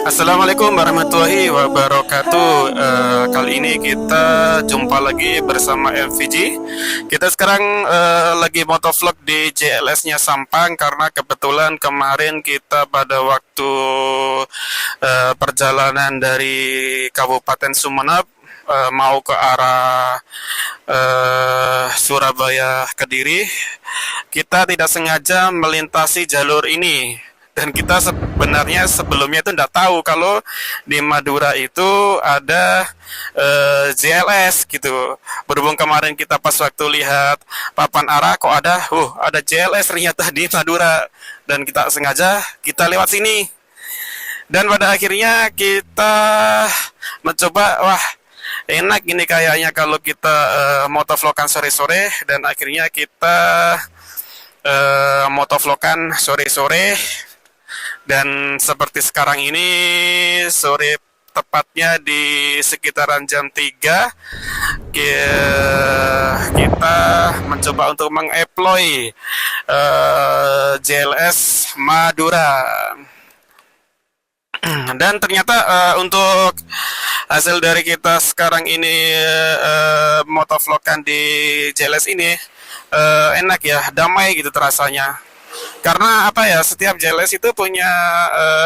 Assalamualaikum warahmatullahi wabarakatuh. Kali ini kita jumpa lagi bersama FVG. Kita sekarang lagi motovlog di JLS-nya Sampang karena kebetulan kemarin kita pada waktu perjalanan dari Kabupaten Sumeneb mau ke arah Surabaya Kediri, kita tidak sengaja melintasi jalur ini dan kita sebenarnya sebelumnya itu tidak tahu kalau di Madura itu ada JLS gitu. Berhubung kemarin kita pas waktu lihat papan arah kok ada JLS ternyata di Madura dan kita sengaja kita lewat sini. Dan pada akhirnya kita mencoba, wah enak ini kayaknya kalau kita motovlogan sore-sore, dan akhirnya kita motovlogan sore-sore. Dan seperti sekarang ini sore, tepatnya di sekitaran jam 3, kita mencoba untuk mengeploy JLS Madura. Dan ternyata untuk hasil dari kita sekarang ini motovlogan di JLS ini enak ya, damai gitu terasanya. Karena apa ya, setiap JLS itu punya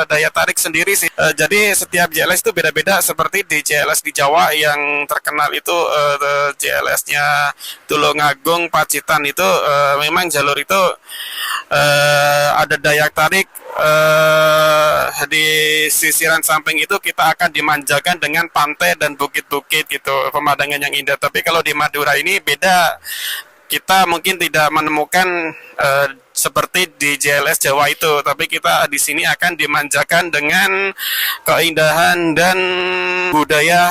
daya tarik sendiri sih. Jadi setiap JLS itu beda-beda, seperti di JLS di Jawa yang terkenal itu JLS-nya Tulungagung Pacitan itu memang jalur itu ada daya tarik. Di sisiran samping itu kita akan dimanjakan dengan pantai dan bukit-bukit gitu, pemandangan yang indah. Tapi kalau di Madura ini beda, kita mungkin tidak menemukan seperti di JLS Jawa itu, tapi kita di sini akan dimanjakan dengan keindahan dan budaya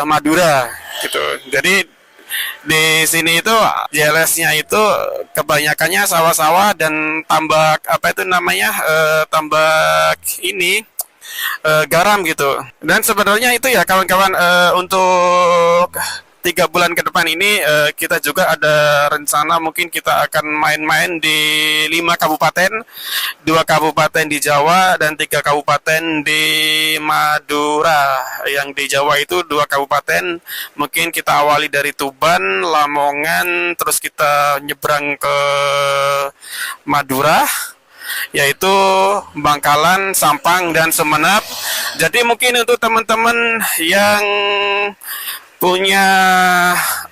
Madura gitu. Jadi di sini itu JLS-nya itu kebanyakannya sawah-sawah dan tambak, apa itu namanya, tambak ini garam gitu. Dan sebenarnya itu ya kawan-kawan, untuk 3 bulan ke depan ini kita juga ada rencana mungkin kita akan main-main di 5 kabupaten, 2 kabupaten di Jawa dan 3 kabupaten di Madura. Yang di Jawa itu 2 kabupaten, mungkin kita awali dari Tuban, Lamongan, terus kita nyebrang ke Madura, yaitu Bangkalan, Sampang, dan Sumeneb. Jadi mungkin untuk teman-teman yang punya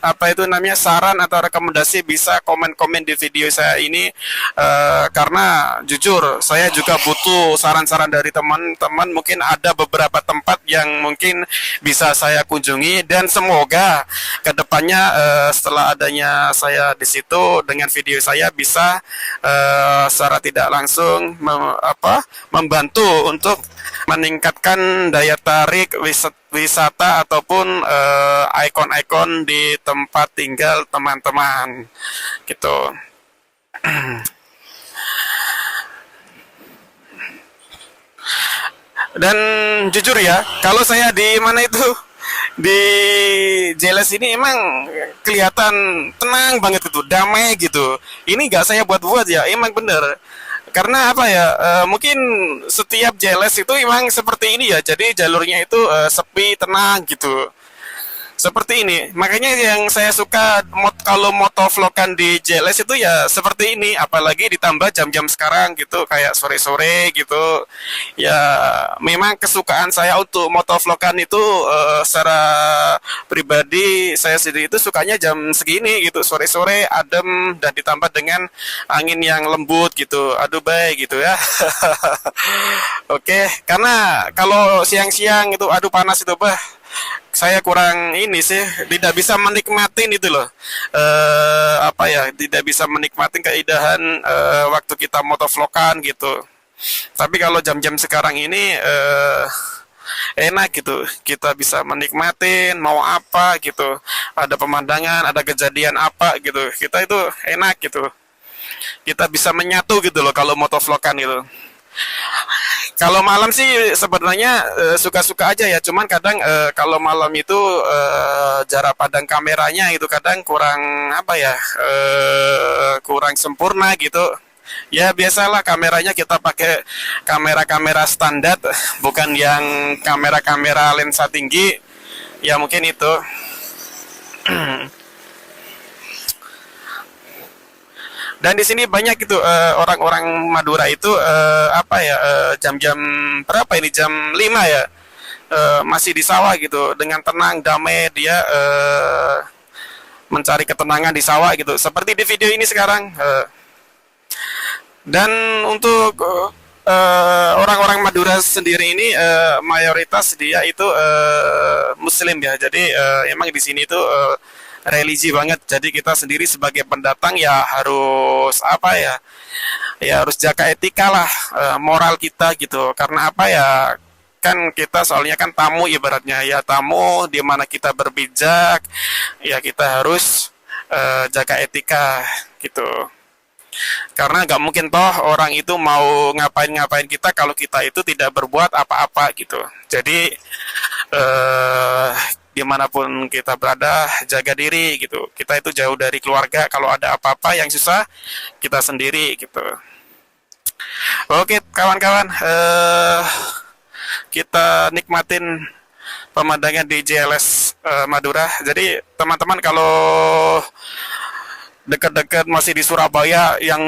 apa itu namanya saran atau rekomendasi bisa komen-komen di video saya ini, karena jujur saya juga butuh saran-saran dari teman-teman. Mungkin ada beberapa tempat yang mungkin bisa saya kunjungi, dan semoga kedepannya setelah adanya saya di situ dengan video saya bisa secara tidak langsung membantu untuk meningkatkan daya tarik wisata ataupun ikon-ikon di tempat tinggal teman-teman gitu. Dan jujur ya, kalau saya di mana itu, di JLS ini emang kelihatan tenang banget gitu, damai gitu. Ini nggak saya buat-buat ya, emang bener. Karena apa ya, mungkin setiap JLS itu emang seperti ini ya, jadi jalurnya itu sepi, tenang gitu. Seperti ini, makanya yang saya suka kalau motovlogan di JLS itu ya seperti ini, apalagi ditambah jam-jam sekarang gitu, kayak sore-sore gitu. Ya memang kesukaan saya untuk motovlogan itu secara pribadi saya sendiri itu sukanya jam segini gitu, sore-sore adem dan ditambah dengan angin yang lembut gitu, aduh baik gitu ya. Oke, karena kalau siang-siang itu aduh panas itu bah, saya kurang ini sih, tidak bisa menikmatin itu loh, apa ya, tidak bisa menikmatin keindahan waktu kita motovlogan gitu. Tapi kalau jam-jam sekarang ini enak gitu, kita bisa menikmatin mau apa gitu, ada pemandangan, ada kejadian apa gitu, kita itu enak gitu, kita bisa menyatu gitu loh kalau motovlogan gitu. Kalau malam sih sebenarnya suka-suka aja ya, cuman kadang kalau malam itu jarak pandang kameranya itu kadang kurang apa ya, kurang sempurna gitu. Ya biasalah kameranya kita pakai kamera-kamera standar, bukan yang kamera-kamera lensa tinggi. Ya mungkin itu. Dan di sini banyak itu orang-orang Madura itu apa ya jam-jam berapa ini jam 5 ya masih di sawah gitu dengan tenang damai dia mencari ketenangan di sawah gitu seperti di video ini sekarang dan untuk orang-orang Madura sendiri ini mayoritas dia itu Muslim ya jadi emang di sini itu religi banget jadi kita sendiri sebagai pendatang ya harus apa ya ya harus jaga etika lah moral kita gitu karena apa ya kan kita soalnya kan tamu ibaratnya ya tamu di mana kita berbijak ya kita harus jaga etika gitu karena nggak mungkin toh orang itu mau ngapain-ngapain kita kalau kita itu tidak berbuat apa-apa gitu jadi eh, dimanapun kita berada jaga diri gitu kita itu jauh dari keluarga kalau ada apa-apa yang susah kita sendiri gitu oke kawan-kawan kita nikmatin pemandangan di JLS Madura. Jadi teman-teman kalau dekat-dekat masih di Surabaya yang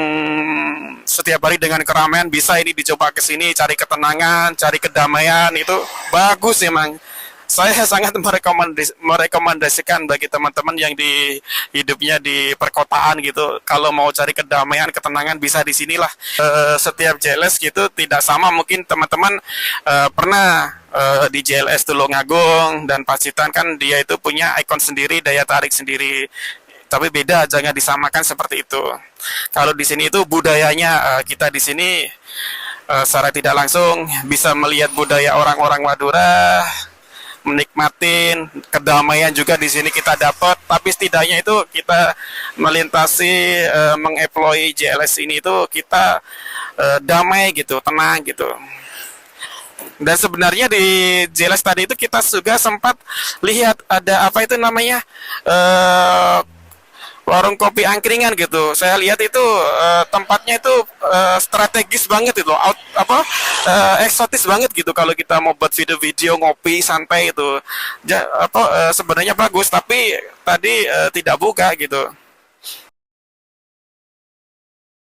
setiap hari dengan keramaian bisa ini dicoba ke sini cari ketenangan, cari kedamaian itu bagus emang. Saya sangat merekomendasikan bagi teman-teman yang di hidupnya di perkotaan gitu. Kalau mau cari kedamaian, ketenangan bisa di sinilah. Setiap JLS gitu tidak sama mungkin teman-teman pernah di JLS Tulungagung dan Pacitan kan dia itu punya ikon sendiri, daya tarik sendiri. Tapi beda, jangan disamakan seperti itu. Kalau di sini itu budayanya kita di sini secara tidak langsung bisa melihat budaya orang-orang Madura, menikmatin kedamaian juga di sini kita dapat tapi setidaknya itu kita melintasi mengeploy JLS ini itu kita damai gitu tenang gitu dan sebenarnya di JLS tadi itu kita juga sempat lihat ada apa itu namanya warung kopi angkringan gitu. Saya lihat itu tempatnya itu strategis banget itu, eksotis banget gitu kalau kita mau buat video-video ngopi santai itu. Sebenarnya bagus tapi tadi tidak buka gitu.